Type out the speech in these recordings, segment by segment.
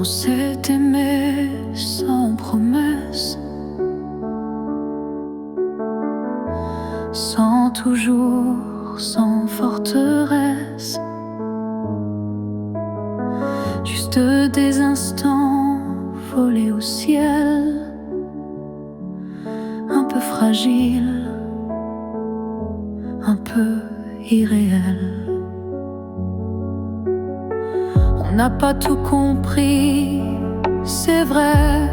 On s'est aimé sans promesse, sans toujours, sans forteresse. Juste des instants volés au ciel, un peu fragiles, un peu irréels. On n'a pas tout compris, c'est vrai.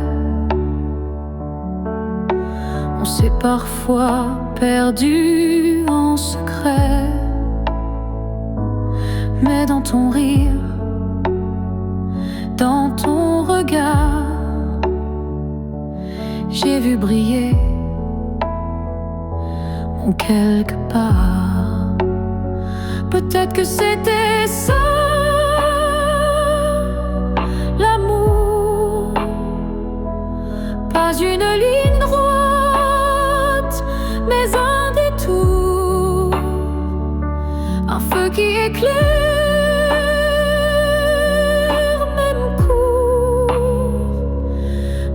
On s'est parfois perdu en secret. Mais dans ton rire, dans ton regard, j'ai vu briller mon quelque part. Peut-être que c'était ça, l'amour. Pas une ligne droite, mais un détour. Un feu qui éclaire, même court,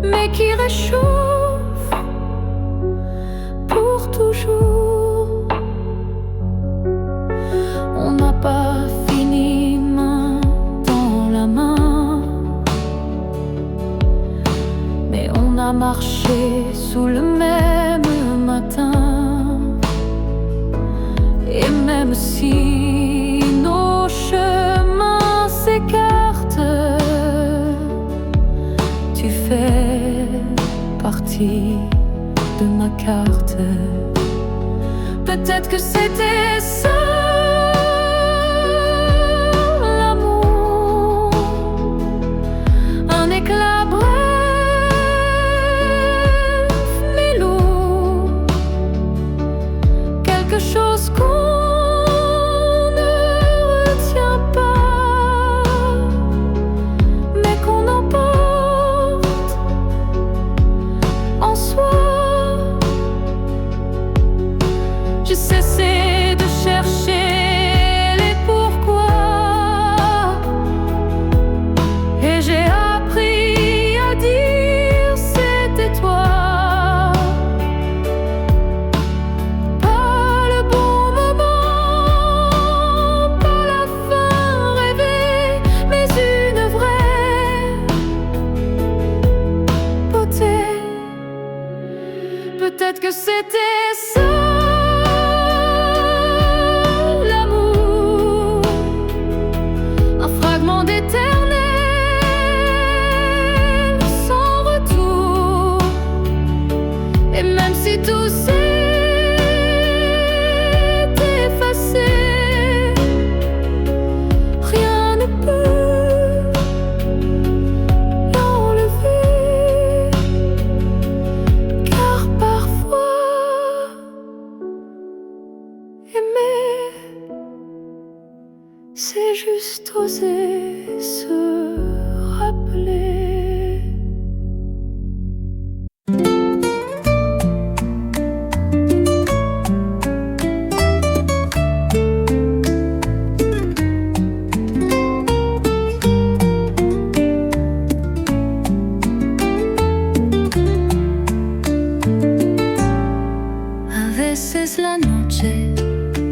mais qui réchauffe pour toujours. On n'a pas fini main dans la main, mais on a marché sous le même matin. Et même si nos chemins s'écartent, tu fais partie de ma carte. Peut-être que c'était ça, l'amour. Un éclat bref mais lourd, quelque chose qu'on ne retient pas, mais qu'on emporte en soi. J'ai cessé de chercher les pourquoi, et j'ai appris à dire c'était toi. Pas le bon moment, pas la fin rêvée, mais une vraie beauté. Peut-être que c'était ça, l'amour. Un fragment d'éternel sans retour. Et même si tout s'est effacé, rien ne peut l'enlever. Car parfois, aimer, c'est juste oser se rappeler. A veces la noche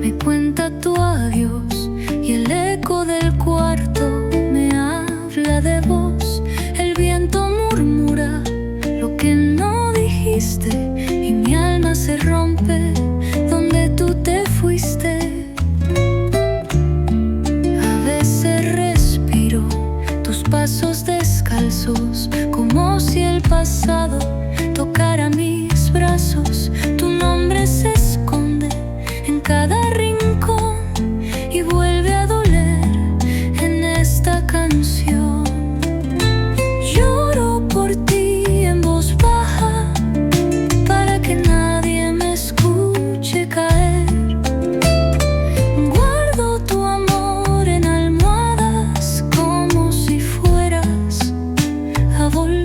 me cuenta tu adiós y el eco del cuarto me habla de vos. El viento murmura lo que no dijiste y mi alma se rompe donde tú te fuiste. A veces respiro tus pasos descalzos como si el pasado tocara mis brazos. Tu nombre se esconde en cada rincón y vuelve a doler en esta canción. Lloro por ti en voz baja para que nadie me escuche caer. Guardo tu amor en almohadas como si fueras a volver.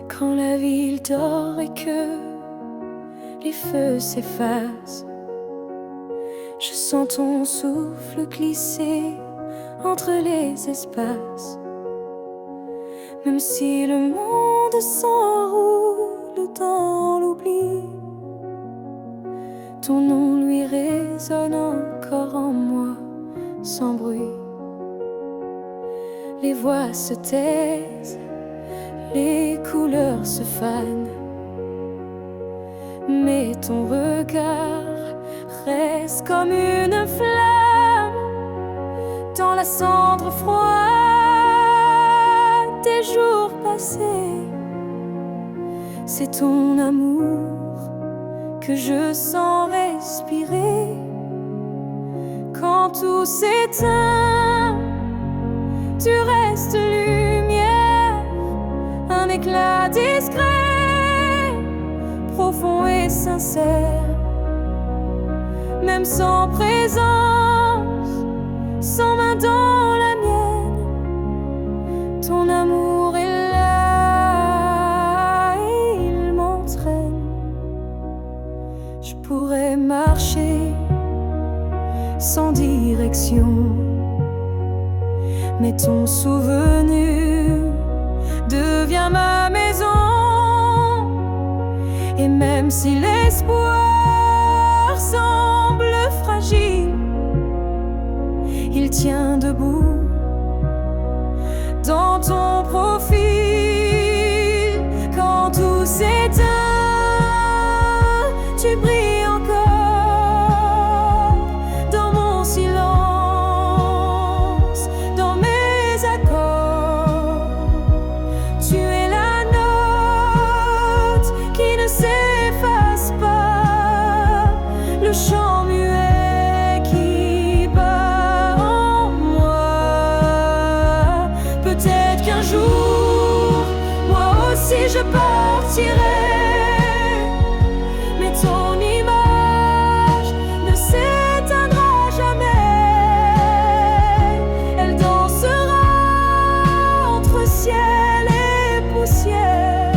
Quand la ville dort et que les feux s'effacent, je sens ton souffle glisser entre les espaces. Même si le monde s'enroule dans l'oubli, ton nom lui résonne encore en moi sans bruit. Les voix se taisent, les couleurs se fanent, mais ton regard reste comme une flamme dans la cendre froide des jours passés. C'est ton amour que je sens respirer quand tout s'éteint. Tu restes lumière, un éclat discret, profond et sincère. Même sans présence, sans main dans la mienne, ton amour est là et il m'entraîne. Je pourrais marcher sans direction, mais ton souvenir devient ma maison. Et même si l'espoir semble fragile, il tient debout dans ton profil. Quand tout s'éteint, tu brilles encore dans mon silence, dans mes accords. Tu es la note qui ne s'efface pas, le chant muet qui bat en moi. Peut-être qu'un jour, moi aussi je partirai, mais ton image ne s'éteindra jamais. Elle dansera entre ciel et poussière,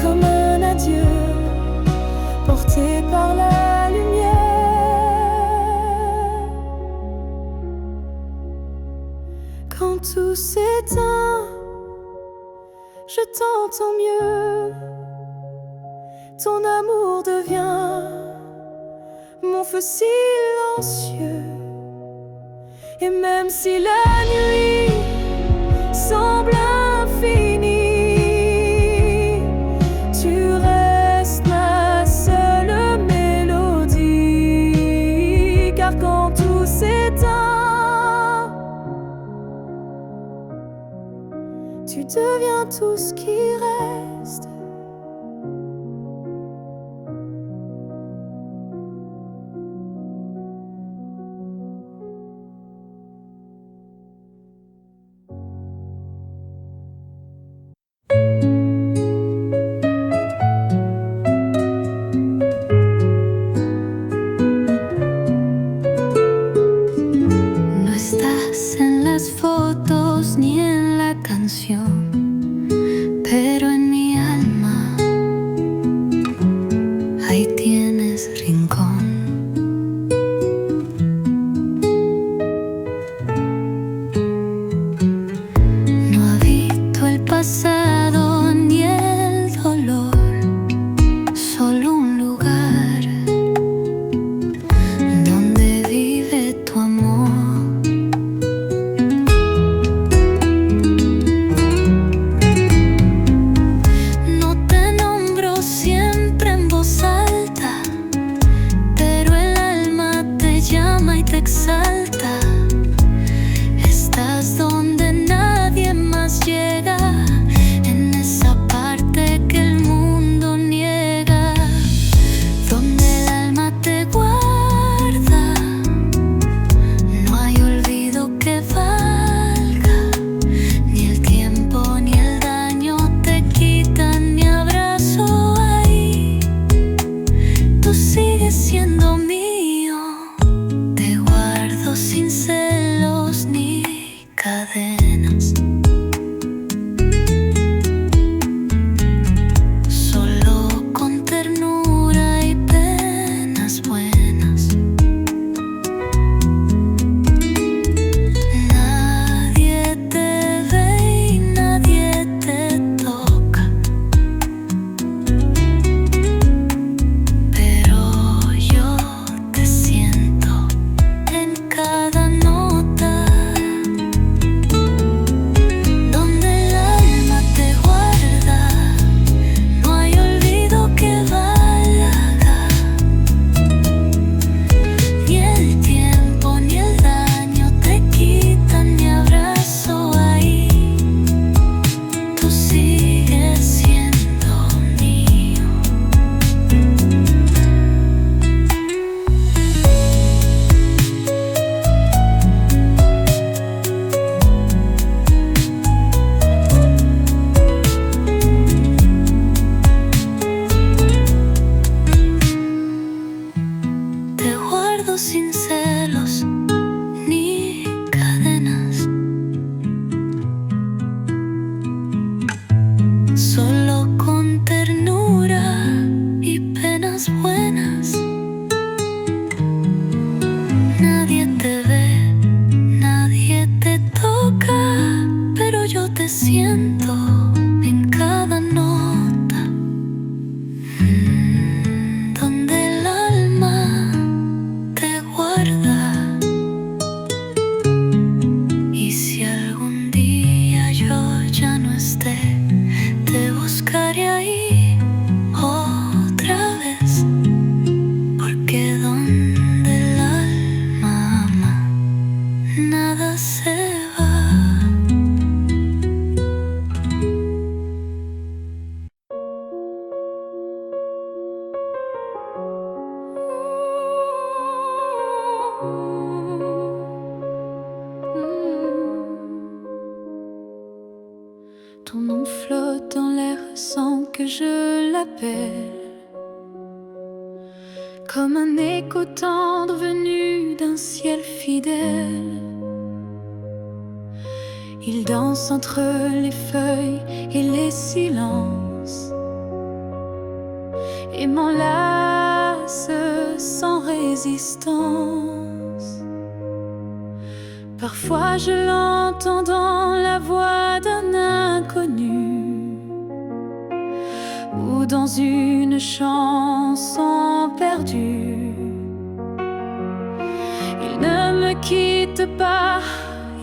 comme un adieu porté par la lumière. Quand tout s'éteint, je t'entends mieux. Ton amour devient mon feu silencieux. Et même si la nuit semble infinie, tu restes ma seule mélodie. Car quand tout s'éteint, tu deviens tout ce qui reste. No estás en las fotos ni en la canción, pero en mi alma ahí tienes rincón. No habito el pasado ni el dolor, solo un lugar donde vive tu amor. No te nombro siempre en voz alta, pero el alma te llama y te exalta. Estás donde nadie más llega, Ton nom flotte dans l'air sans que je l'appelle, comme un écho tendre venu d'un ciel fidèle. Il danse entre les feuilles et les silences et m'enlace sans résistance. Parfois je l'entends dans la voix d'un inconnu ou dans une chanson perdue. Il ne me quitte pas,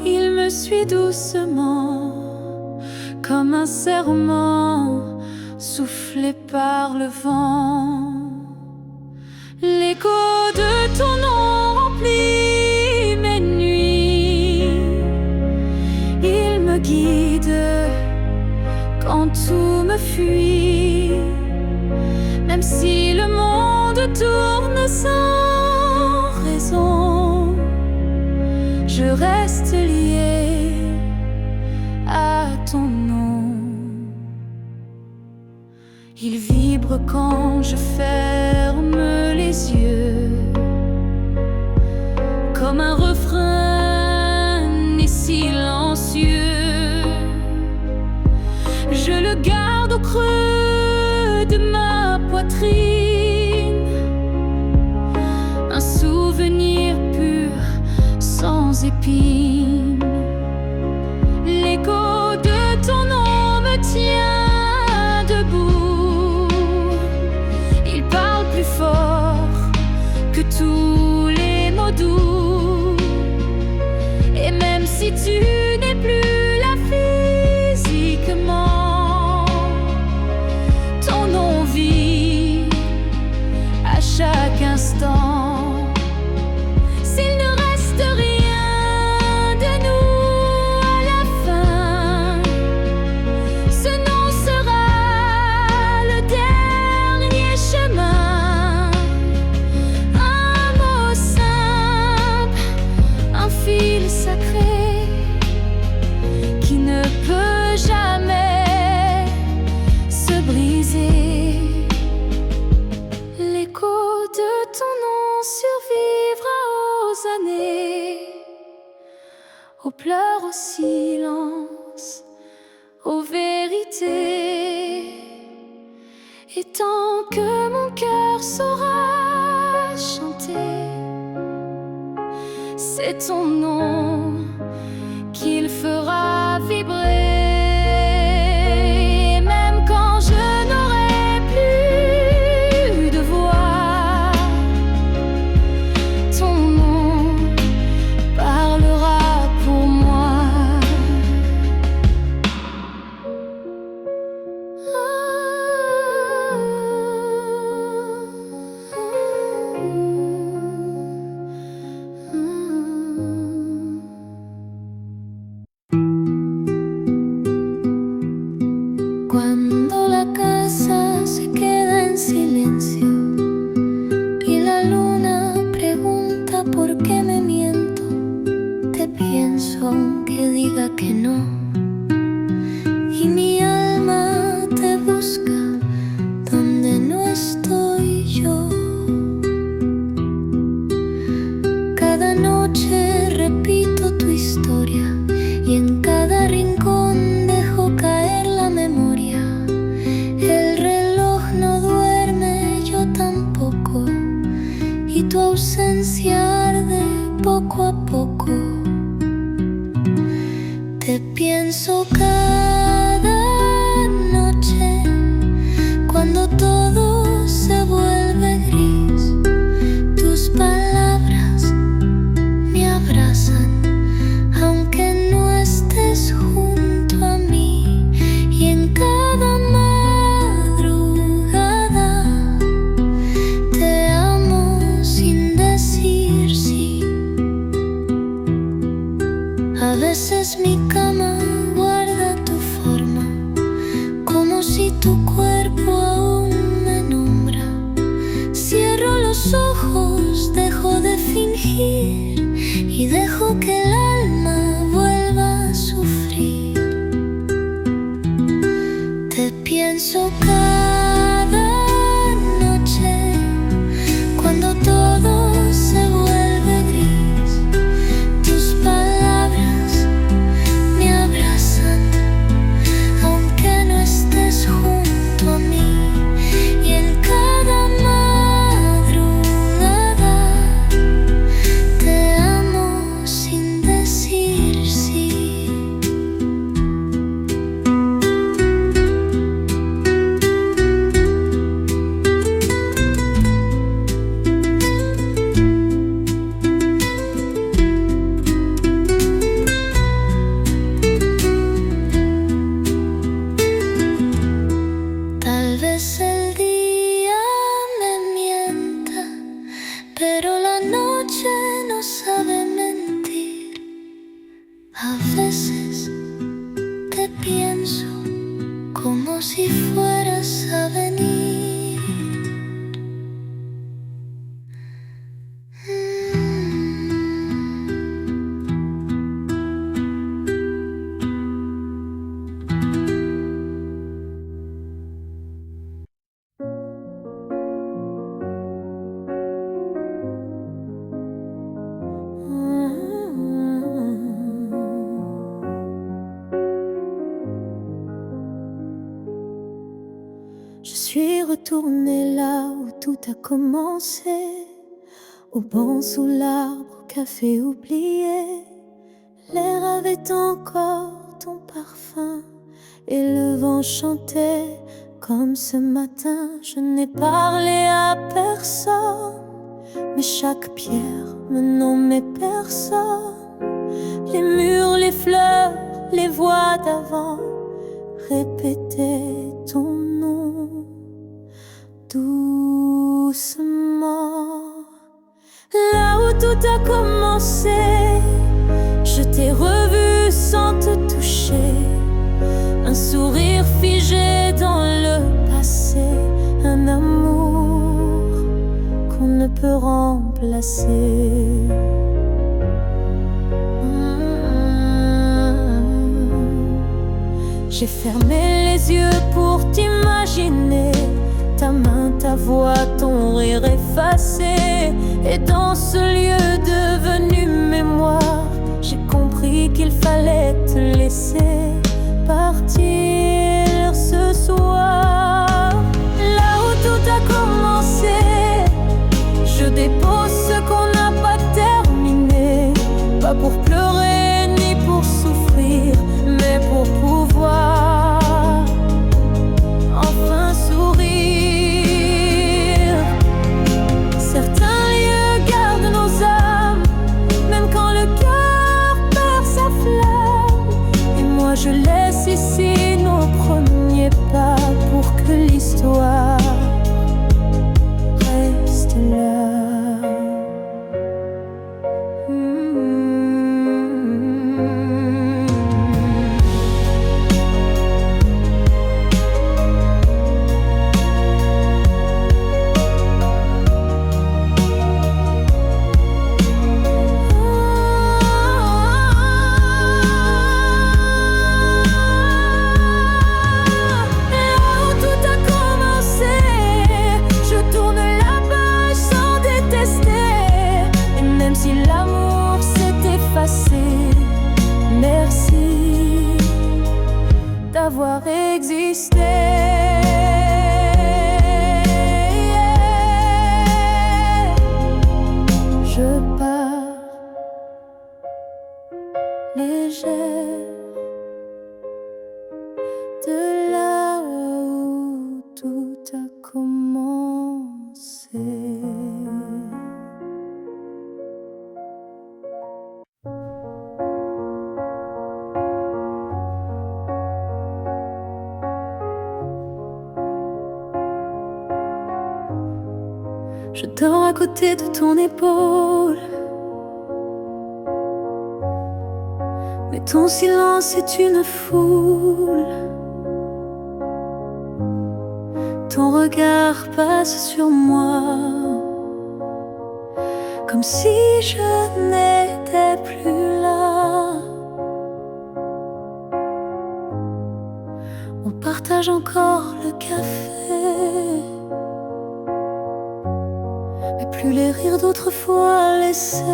il me suit doucement, comme un serment soufflé par le vent. L'écho de ton nom remplit mes nuits. Il me guide quand tout me fuit. Même si le monde tourne sans raison, je reste lié à ton nom. Il vibre quand je ferme les yeux, comme un refrain et silencieux. Je le garde au creux de ma poitrine, un souvenir pur sans épines. L'écho de ton nom me tient debout. Il parle plus fort que tous les mots doux. Et même si tu n'es plus là physiquement, ton nom vit à chaque instant. S'il ne reste rien de nous à la fin, ce nom sera le dernier chemin. Un mot simple, un fil sacré qui ne peut jamais se briser. L'écho de ton nom survivra aux années, aux pleurs, au silence, aux vérités. Et tant que mon cœur saura chanter, c'est ton nom qu'il fera vibrer. Même quand je n'aurai plus de voix, ton nom parlera pour moi. Cuando la casa se queda en silencio y la luna pregunta por qué me miento, te pienso aunque diga que no, y mi alma te busca donde no estoy yo. Cada noche repito tu historia y en cada rincón dejo caer la memoria. El reloj no duerme, yo tampoco, y tu ausencia arde poco a poco. Te pienso cada noche cuando todo se vuelve gris. Tus palabras me abrazan aunque no estés junto a mí, y en cada madrugada te amo sin decir sí. A veces mi cama guarda tu forma, como si tu cuerpo aún me nombra. Cierro los ojos, dejo de fingir y dejo que el alma vuelva a sufrir. pienso cada noche cuando todo se vuelve gris. Tus palabras me abrazan aunque no estés junto a mí, y en cada madrugada te amo sin decir sí. Tal vez el día me mienta, pero la noche no sabe mentir. A veces te pienso como si fueras a venir. Je suis retournée là où tout a commencé, au banc sous l'arbre, au café oublié. L'air avait encore ton parfum et le vent chantait comme ce matin. Je n'ai parlé à personne, mais chaque pierre me nommait personne. Les murs, les fleurs, les voix d'avant répétaient ton nom doucement. Là où tout a commencé, je t'ai revu sans te toucher. Un sourire figé dans le passé, un amour qu'on ne peut remplacer. J'ai fermé les yeux pour t'imaginer, ta main, ta voix, ton rire effacé. Et dans ce lieu devenu mémoire, j'ai compris qu'il fallait te laisser partir ce soir. Là où tout a commencé, je dépose ce qu'on n'a pas terminé. Pas pour pleurer ni pour souffrir, mais pour pouvoir enfin sourire. Certains lieux gardent nos âmes, même quand le cœur perd sa flamme. Et moi je laisse ici nos premiers pas pour que l'histoire reste là. Merci d'avoir existé. Je pars légère de là où tout a commencé. Je dors à côté de ton épaule, mais ton silence est une foule. Ton regard passe sur moi, comme si je n'étais plus là. on partage encore le café, mais plus les rires d'autrefois laissés.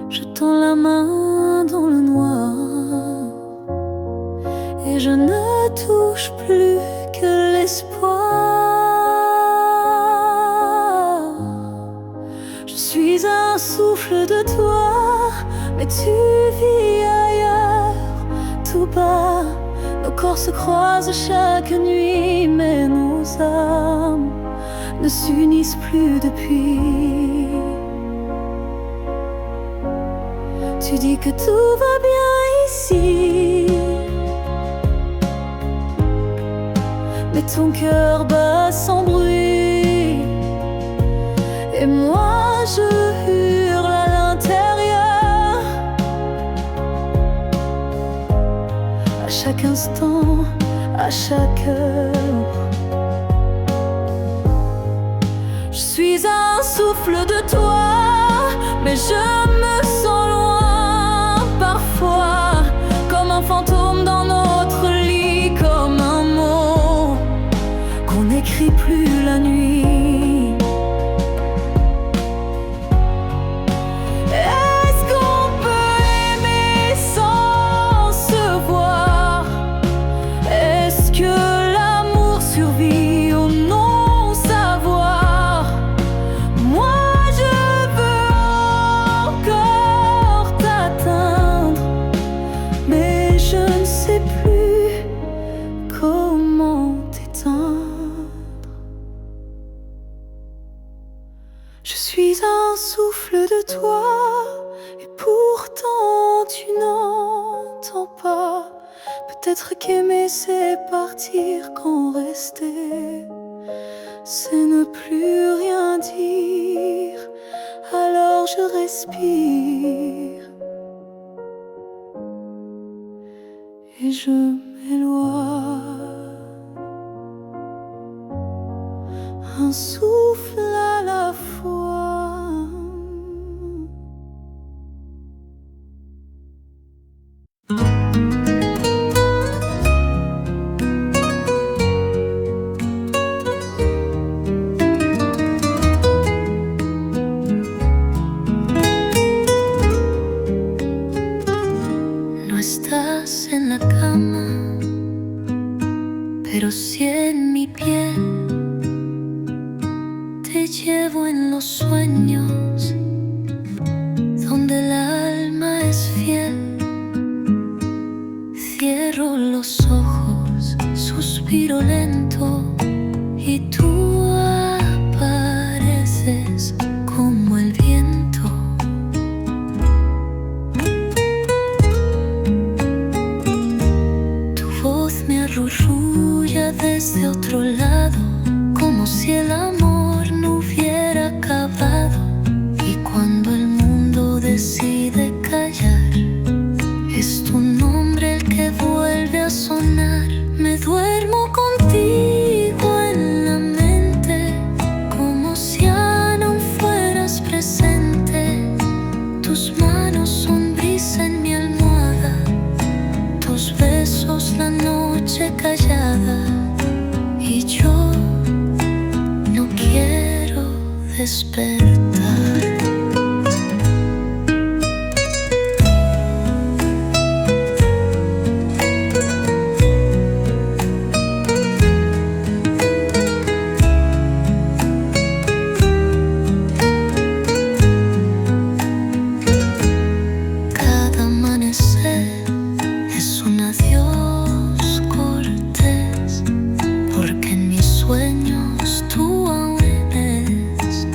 Je tends la main dans le noir et je ne touche plus que l'espoir. Je suis un souffle de toi, mais tu vis ailleurs, tout bas. Nos corps se croisent chaque nuit, mais nos âmes ne s'unissent plus depuis. Tu dis que tout va bien ici, mais ton cœur bat sans bruit, et moi je hurle à l'intérieur. À chaque instant, à chaque heure, je suis un souffle de toi, mais je me sens loin parfois, comme un fantôme dans notre lit, comme un mot qu'on n'écrit plus la nuit. Est-ce qu'on peut aimer sans se voir? Est-ce que l'amour survit au non-savoir? Moi je veux encore t'atteindre, mais je ne sais plus comment t'éteindre. Je suis un souffle de toi, et pourtant tu n'entends pas. Peut-être qu'aimer c'est partir, quand rester c'est ne plus rien dire. Alors je respire et je m'éloigne, un souffle à la fois. No estás en la cama, pero sí en mi piel. Te llevo en los sueños, donde el alma es fiel. Cierro los ojos, suspiro lento, y tú apareces como el viento. Tu voz me arrullulla desde otro lado, como si el amor no hubiera acabado. Y cuando el mundo decide callar, es tu nombre el que vuelve a sonar. Me duermo contigo en la mente, como si ya no fueras presente. Tus manos son brisa en mi almohada, tus besos la noche callada. Y yo no quiero despertar. Cada amanecer es un adiós cortés, porque en mis sueños tú aún eres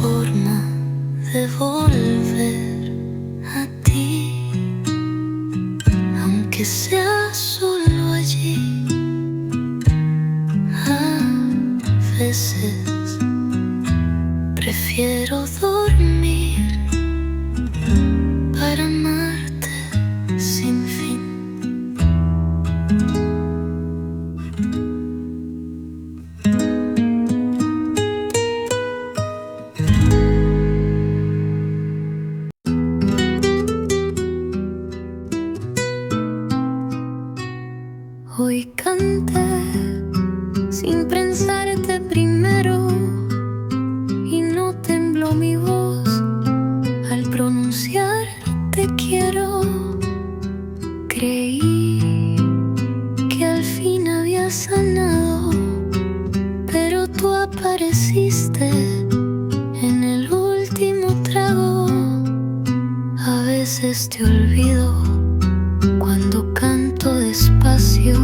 forma de volver a ti, aunque sea solo allí. A veces prefiero dormir para amarte sin fin. Hoy canté sin pensarte primero y no tembló mi voz al pronunciar te quiero. Creí que al fin había sanado, pero tú apareciste en el último trago. A veces te olvido cuando canto despacio,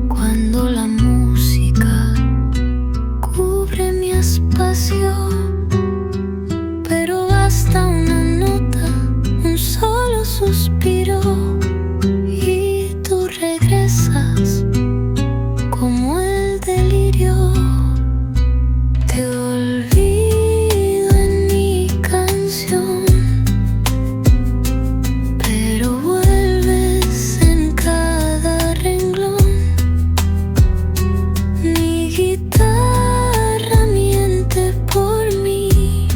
cuando la música cubre mi espacio. Pero basta una nota, un solo suspiro, y tú regresas como el delirio. Te olvido en mi canción, pero vuelves en cada renglón. Mi guitarra miente por mí,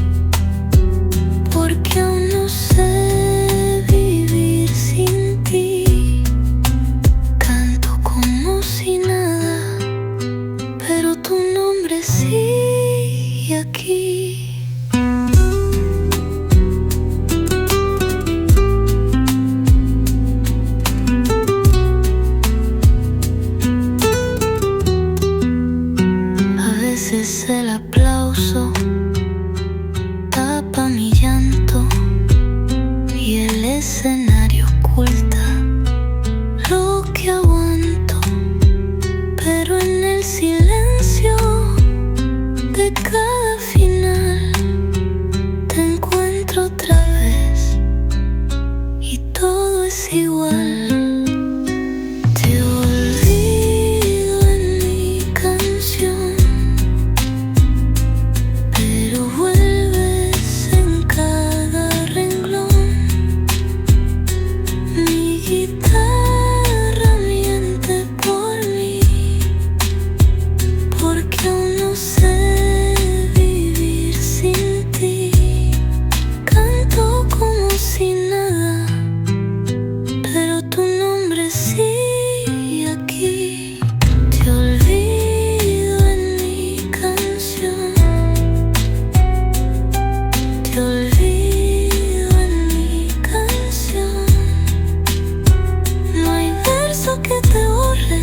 porque aún no sé vivir sin ti. Canto como si nada, pero tu nombre sigue aquí. A veces el aplauso tapa mi llanto y el escenario oculta lo que aguanto, pero en el silencio de cada final te encuentro otra vez y todo es igual. Te olvido en mi canción, pero vuelves en cada renglón. Mi guitarra miente por mí, porque aún no sé vivir sin ti. Canto como si nada, pero tu nombre sigue aquí. Te olvido en mi canción, te olvido en mi canción. No hay verso que te borre,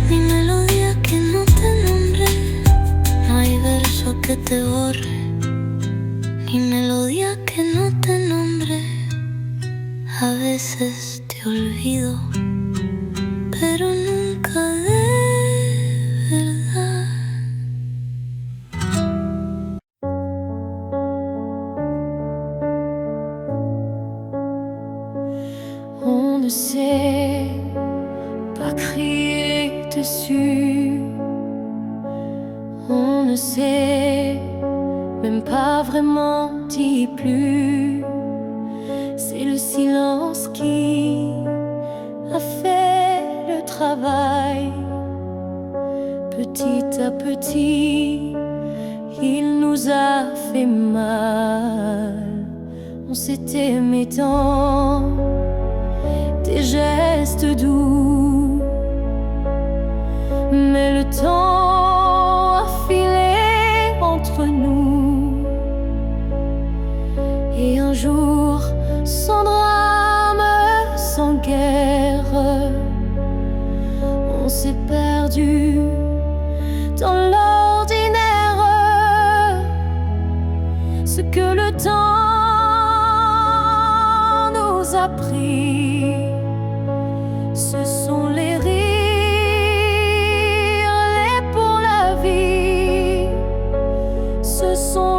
ni melodía que no te nombre. No hay verso que te borre, ni melodía que no te nombre. A veces te olvido, pero nunca de verdad. On ne sait pas crier dessus, on ne sait même pas vraiment dit plus. C'est le silence qui a fait le travail. Petit à petit, il nous a fait mal. On s'est aimé dans des gestes doux, mais le temps a filé entre nous. Et un jour, sans drame, sans guerre, on s'est perdu dans l'ordinaire. Ce que le temps nous a pris, ce sont les rires, les pour la vie, ce sont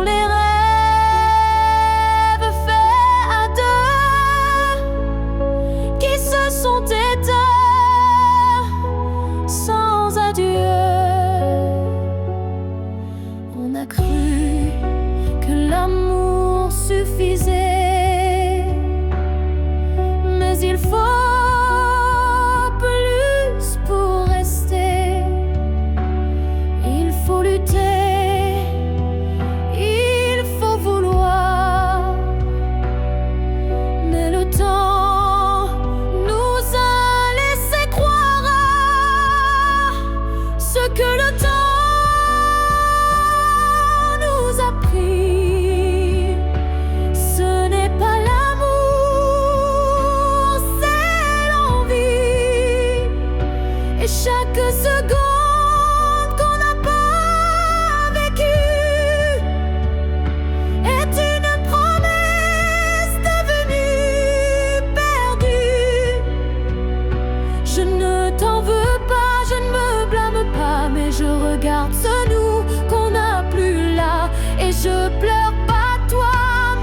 pleure pas toi,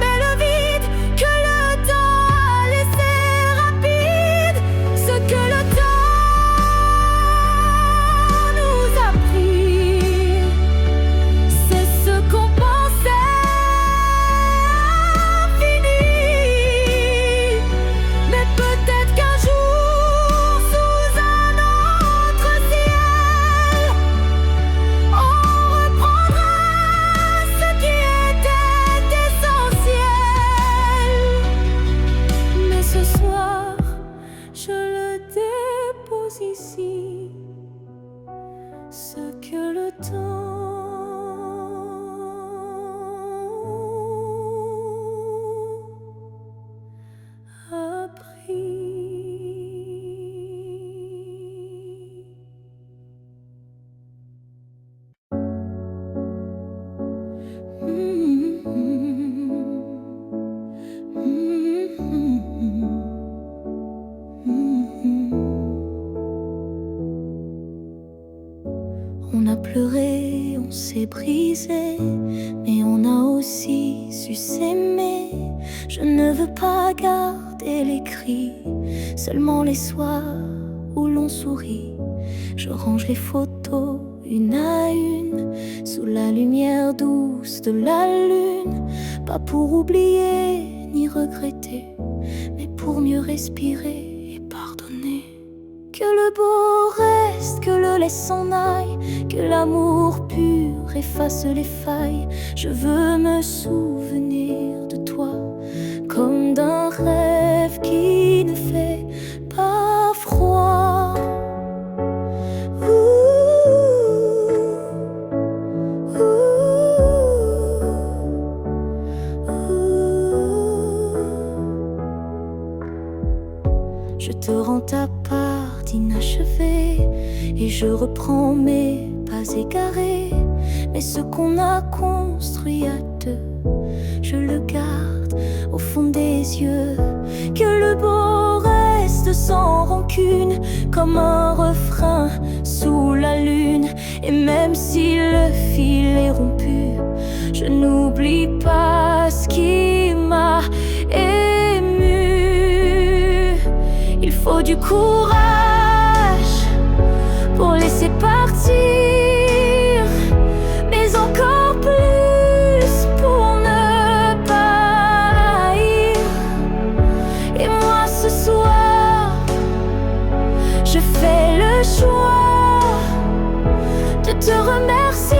mais le vide que le temps a laissé rapide. Ce que le temps nous a pris, c'est ce qu'on pensait fini. Mais peut-être qu'un jour, sous un autre ciel, on reprendra ce qui était essentiel. Mais ce soir, je le dépose ici, ce que le temps a pris. On a pleuré, on s'est brisé, mais on a aussi su s'aimer. Je ne veux pas garder les cris, seulement les soirs où l'on sourit. Je range les photos une à une, sous la lumière douce de la lune. Pas pour oublier ni regretter, mais pour mieux respirer et pardonner. Que le beau reste, que le laisse s'en aille, que l'amour pur efface les failles. Je veux me souvenir de toi comme d'un rêve qui ne fait pas froid. Je te rends ta part d'inachevé et je reprends mes pas égarés. Mais ce qu'on a construit à deux, je le garde au fond des yeux. Que le beau reste sans rancune, comme un refrain sous la lune. Et même si le fil est rompu, je n'oublie pas ce qui m'a ému. Il faut du courage pour laisser partir, mais encore plus pour ne pas haïr. Et moi ce soir, je fais le choix de te remercier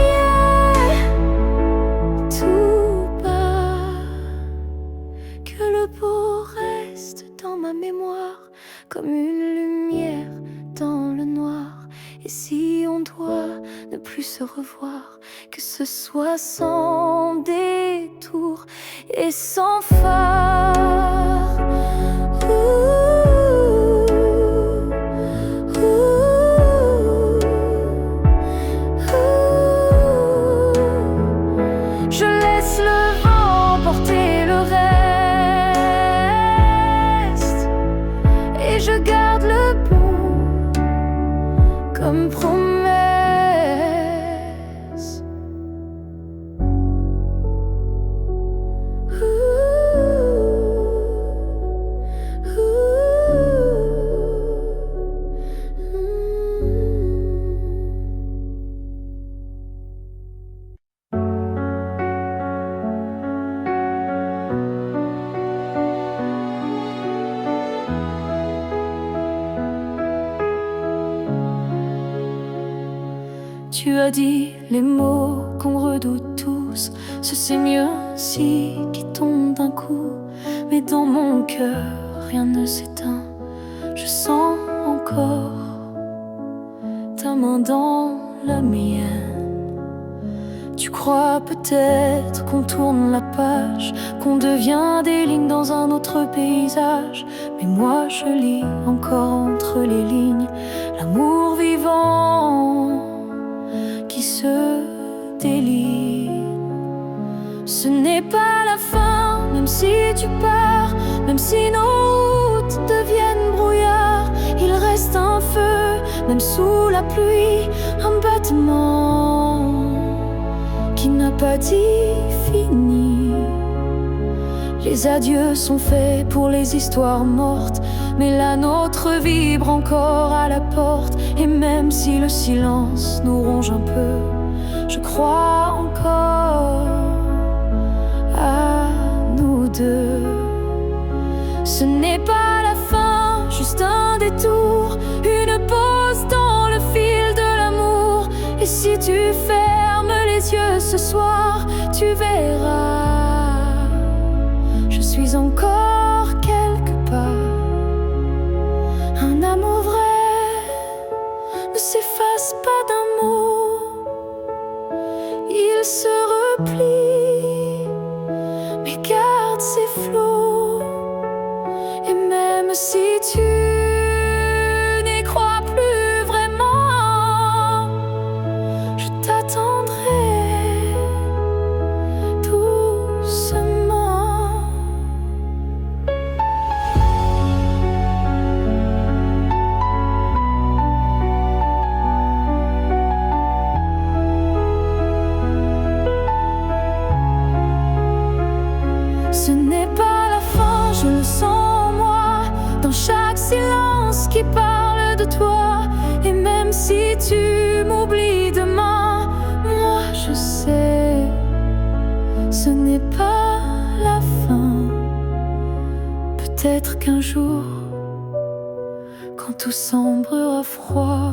tout bas. Que le beau reste dans ma mémoire comme une lumière dans le noir. Et si on doit ne plus se revoir, que ce soit sans détour et sans phare. Je laisse le vent porter le reste, et je garde le bon comme promesse. Tu as dit les mots qu'on redoute tous, c'est mieux si qui tombe d'un coup. Mais dans mon cœur, rien ne s'éteint. Je sens encore ta main dans la mienne. Tu crois peut-être qu'on tourne la page, qu'on devient des lignes dans un autre paysage. Mais moi je lis encore entre les lignes l'amour vivant qui se délie. Ce n'est pas la fin, même si tu pars, même si nos routes deviennent brouillard. Il reste un feu, même sous la pluie, un battement qui n'a pas dit fini. fini. Les adieux sont faits pour les histoires mortes, mais la nôtre vibre encore à la porte. Et même si le silence nous ronge un peu, je crois encore à nous deux. Ce n'est pas la fin, juste un détour, une pause dans le fil de l'amour. Et si tu fermes les yeux ce soir, tu verras, je suis encore quelque part. Un amour vrai ne s'efface pas d'un mot, il se replie, mais garde ses flots. Et même si tu n'y crois plus vraiment, je t'attendrai doucement. Ce n'est pas la fin, je le sens moi, dans chaque silence qui parle de toi. Et même si tu m'oublies demain, moi je sais, ce n'est pas la fin. Peut-être qu'un jour, quand tout semblera froid,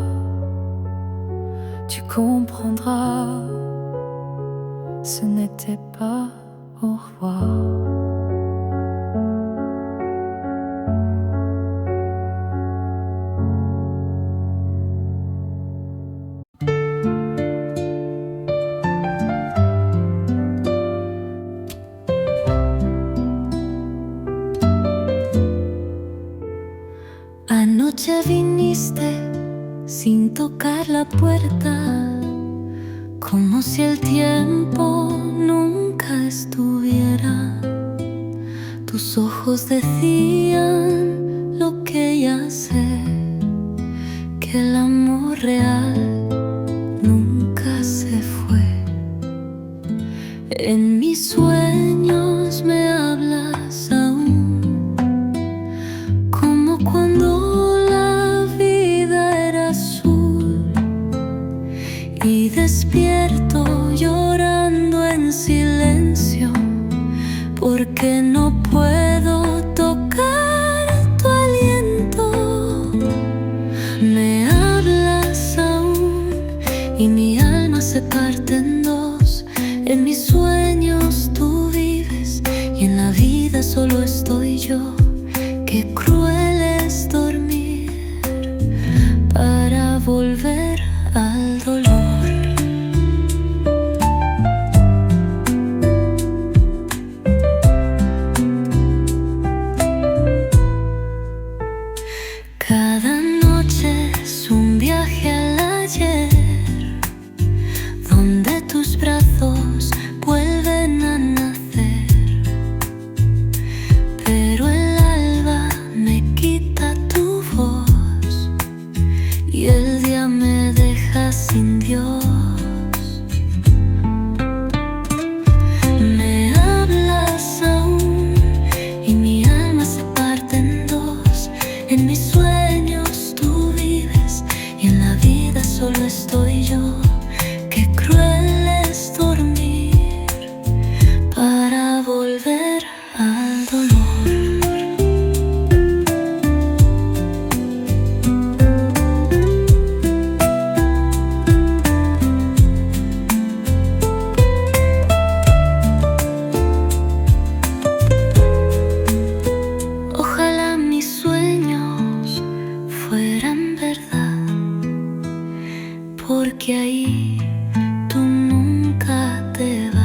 tu comprendras, ce n'était pas au revoir. Anoche viniste sin tocar la puerta, como si el tiempo nunca estuviera. Tus ojos decían lo que ya sé, que el amor real nunca se fue. En mis sueños me hablas aún, como cuando la vida era azul, y despierto llorando en silencio, porque no puedo tocar tu aliento. Me hablas aún y mi alma se parte en dos. En mis sueños tú vives y en la vida solo estoy yo. Qué cruel es dormir para volver al dolor. Cada noche es un viaje al ayer, donde tus brazos vuelven a nacer. Pero el alba me quita tu voz y el día me deja sin Dios. Me hablas aún y mi alma se parte en dos. En mis sueños tú vives y en la vida solo estoy yo. Qué cruel es dormir para volver al dolor. Ojalá mis sueños fueran verdad, porque ahí tú nunca te vas.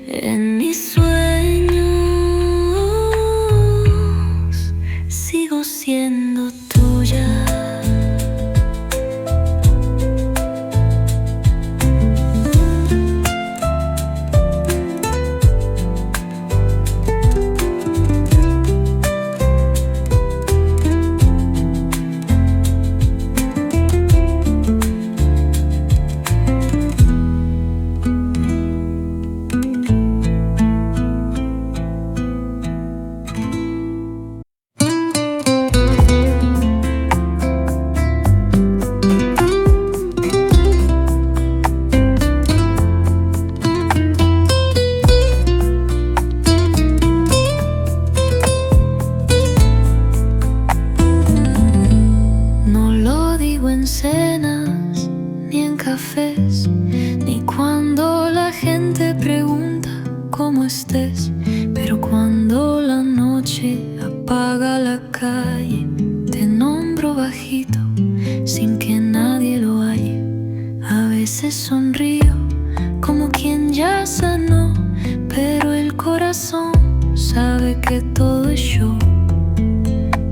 En mis sueños sigo siendo tuya. como estés. Pero cuando la noche apaga la calle, te nombro bajito, sin que nadie lo halle. A veces sonrío, como quien ya sanó, pero el corazón sabe que todo es show.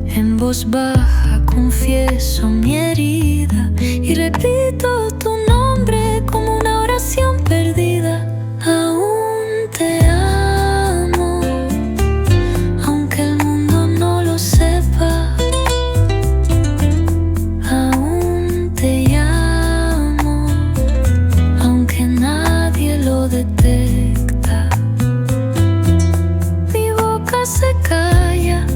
En voz baja confieso mi herida y repito tu nombre como una oración perdida. Aún te amo, aunque el mundo no lo sepa. Aún te llamo, aunque nadie lo detecta. Mi boca se calla,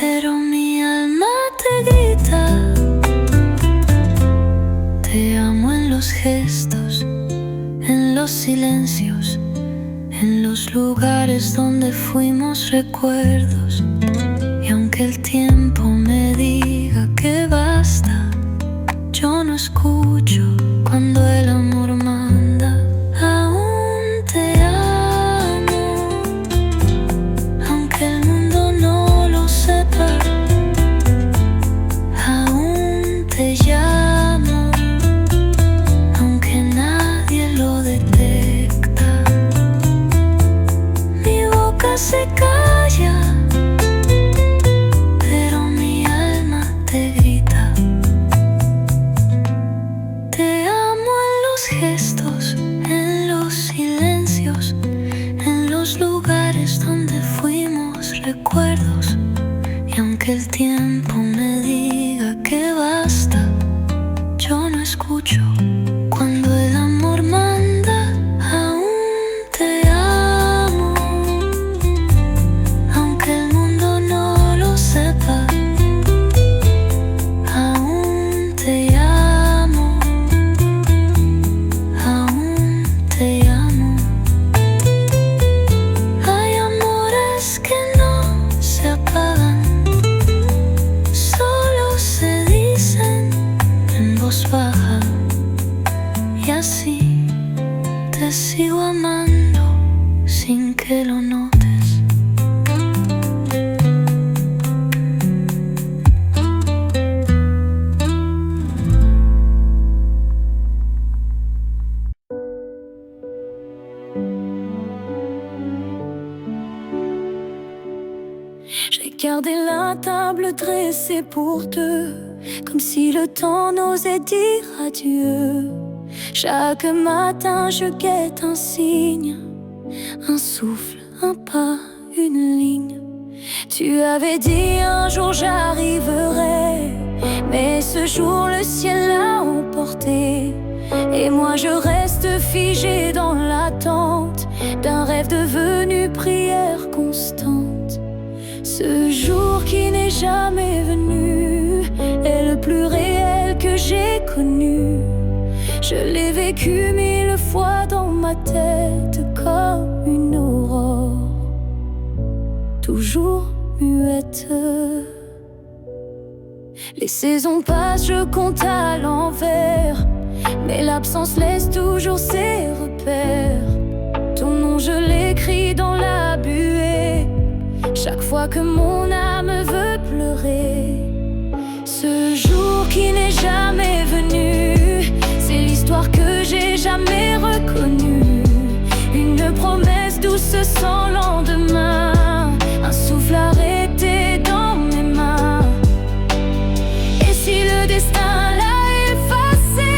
pero mi alma te grita. Te amo en los gestos, en los silencios, en los lugares donde fuimos recuerdos. Y aunque el tiempo me diga que basta, yo no escucho cuando el amor manda. Aún te amo, aunque el mundo no lo sepa. Aún te llamo, aunque nadie lo detecta. Mi boca se calla, pero mi alma te grita. Te amo en los gestos, en los silencios, en los lugares donde fuimos recuerdos. Y aunque el tiempo me diga que basta, yo no escucho cuando el amor manda. Aún te amo, aunque el mundo no lo sepa. Aún te amo, aún te amo. Hay amores que no se apagan, solo se dicen en voz baja. Y así te sigo amando sin que lo notes. J'ai gardé la table dressée pour deux, comme si le temps n'osait dire adieu. Chaque matin je guette un signe, un souffle, un pas, une ligne. Tu avais dit un jour j'arriverai, mais ce jour le ciel l'a emporté. Et moi je reste figée dans l'attente d'un rêve devenu prière constante. Ce jour qui n'est jamais venu est le plus réel que j'ai connu. Je l'ai vécu 1000 fois dans ma tête comme une aurore, toujours muette. Les saisons passent, je compte à l'envers, mais l'absence laisse toujours ses repères. Ton nom je l'écris dans la buée, chaque fois que mon âme veut pleurer. Ce jour qui n'est jamais venu, c'est l'histoire que j'ai jamais reconnue. Une promesse douce sans lendemain, un souffle arrêté dans mes mains. Et si le destin l'a effacé,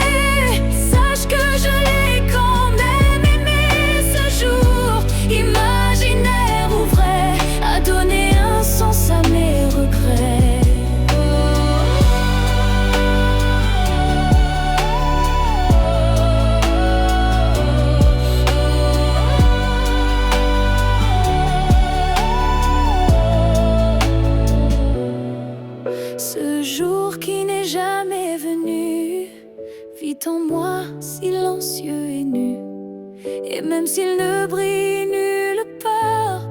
sache que je l'ai quand même aimé. Ce jour imaginaire ou vrai a donné un sens à mes regrets. Ce jour qui n'est jamais venu vit en moi silencieux et nu. Et même s'il ne brille nulle part,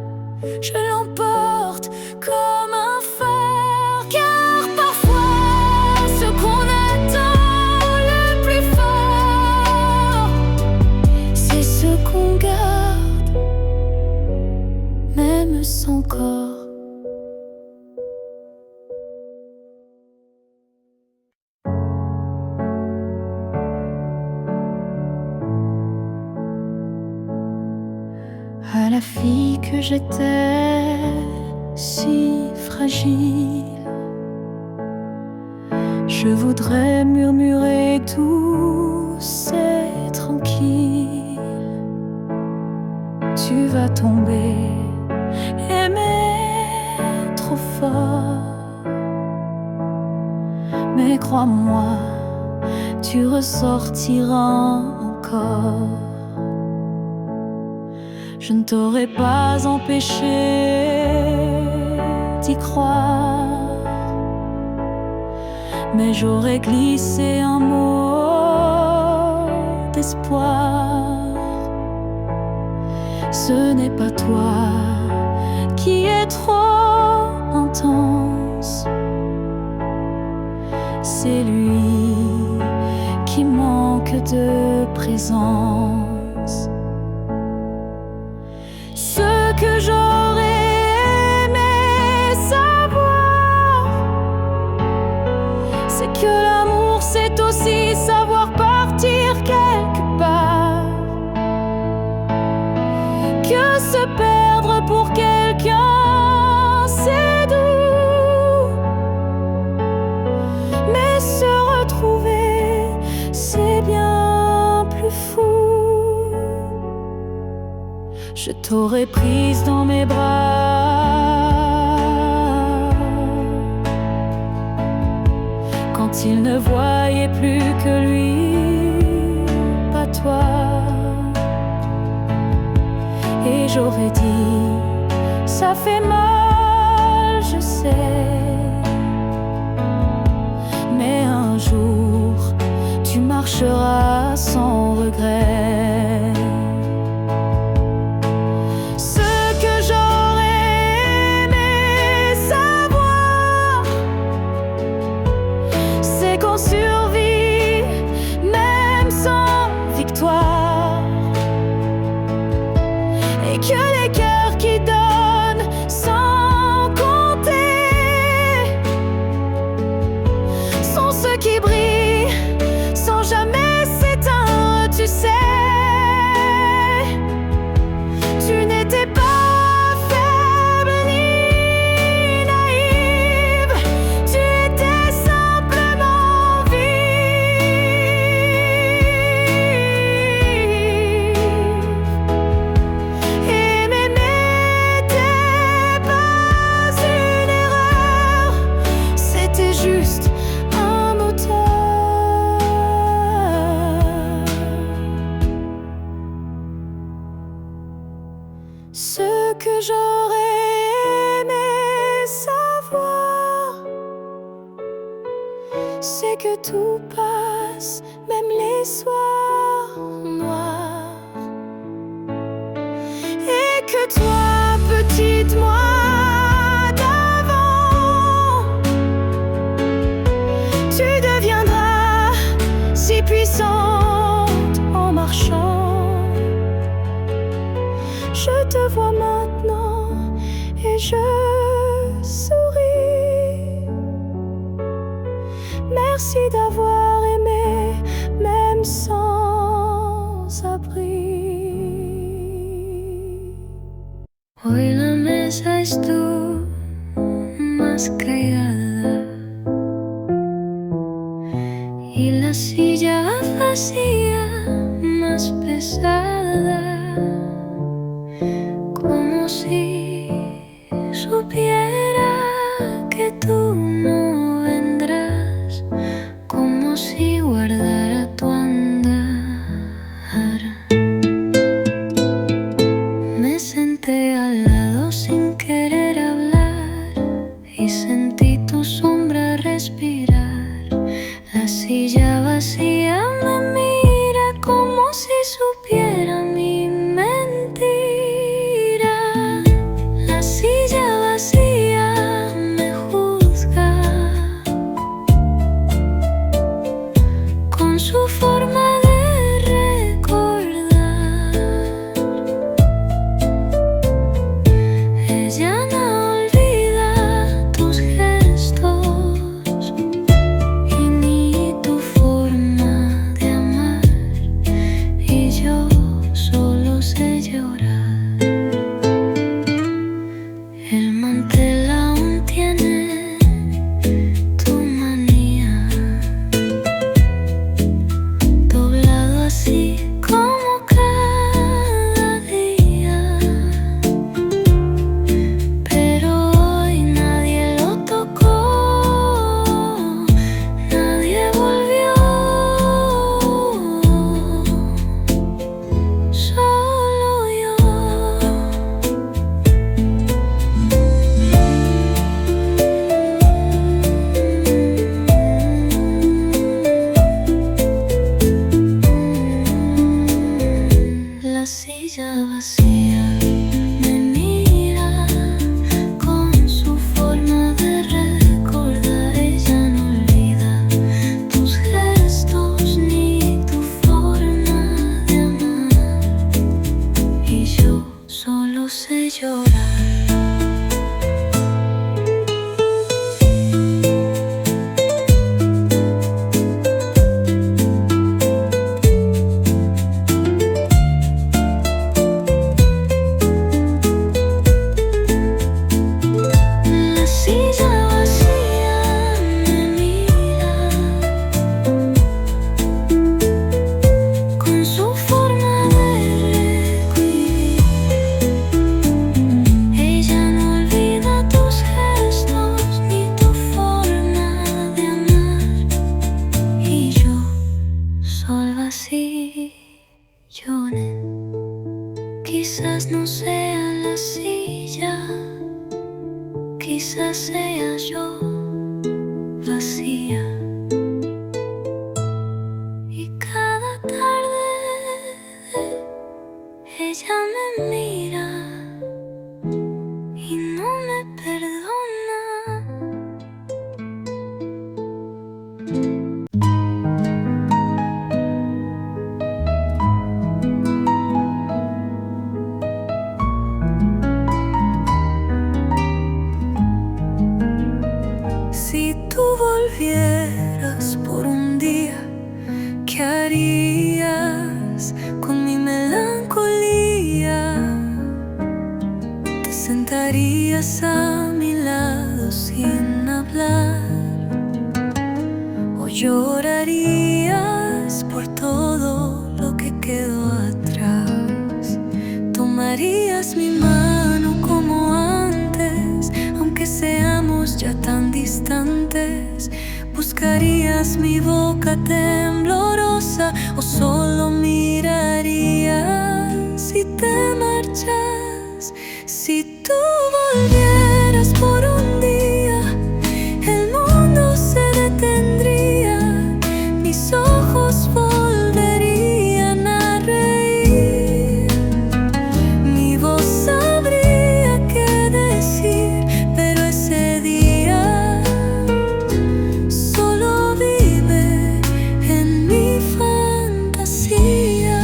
je l'emporte comme un phare. Car parfois ce qu'on attend le plus fort, c'est ce qu'on garde de son corps. À la fille que j'étais, si fragile, je voudrais murmurer douce et tranquille. Tu vas tomber, aimer trop fort, mais crois-moi, tu ressortiras encore. Je ne t'aurais pas empêché d'y croire, mais j'aurais glissé un mot d'espoir. Ce n'est pas toi qui es trop intense, c'est lui qui manque de présence. Ce que j'aurais aimé savoir, c'est que l'amour c'est aussi savoir partir quelque part, que se perdre pour quelqu'un c'est doux, mais se retrouver c'est bien plus fou. Je t'aurais prise dans mes bras quand il ne voyait plus que lui, pas toi. Et j'aurais dit, ça fait mal, je sais, mais un jour tu marcheras sans regret. Qu'on survit même sans victoire, et que les cœurs qui donnent sans compter sont ceux qui brillent sans jamais s'éteindre. Tu sais, tu n'étais pas ce que j'aurais aimé savoir, c'est que tout passe, même les soirs noirs, et que toi, petite moi d'avant, tu deviendras si puissante en marchant. Je te vois maintenant et je souris. Merci d'avoir aimé, même sans abri. Hoy la mesa estuvo más cargada y la silla vacía más pesada. Como si supiera que tú no vendrás, como si guardara tu andar. Me senté al lado sin querer hablar y sentí tu sombra respirar. La silla vacía me mira como si supiera mi sé llorar. El mantel aún tiene tu manía, doblado así como cada día. Pero hoy nadie lo tocó, nadie volvió, solo yo. La silla vacía me mira con su forma de recordar. Ella no olvida tus gestos ni tu forma de amar, y yo solo sé llorar. La silla vacía me mira con su forma de requiriar. Ella no olvida tus gestos ni tu forma de amar, y yo solo así lloré. Quizás no sea la silla, quizás sea yo vacía. Y cada tarde ella me mira y no me perdona. Si tú volvieras por un día, ¿qué harías con mi melancolía? ¿Te sentarías a mi lado sin hablar? ¿O llorarías por todo lo que quedó atrás? ¿Tomarías mi mano como antes, aunque seamos ya tan distantes? ¿Buscarías mi boca temblorosa o solo mirarías si te marchas? Si tú volvieras por un día, el mundo se detendría, mis ojos volverían a reír, mi voz sabría qué decir, pero ese día solo vive en mi fantasía.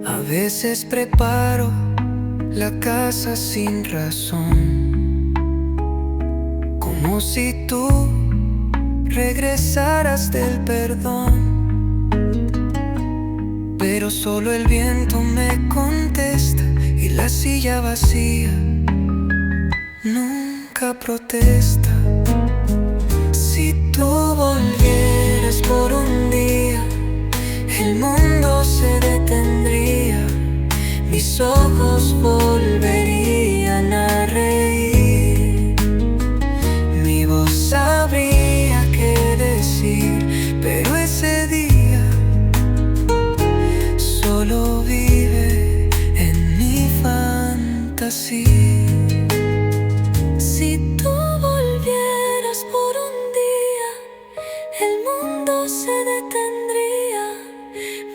A veces preparo la casa sin razón, como si tú regresaras del perdón. Pero solo el viento me contesta y la silla vacía nunca protesta. Si tú volvieras por un día, el mundo se detendría, mis ojos volverían a reír, mi voz sabría qué decir, pero ese día solo vive en mi fantasía. Si tú volvieras por un día, el mundo se detendría,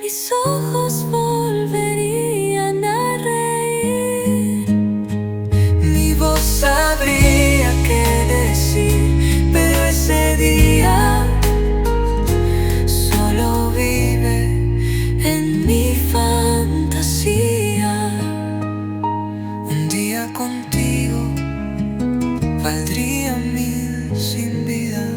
mis ojos volverían a reír, valdría mil sin vida.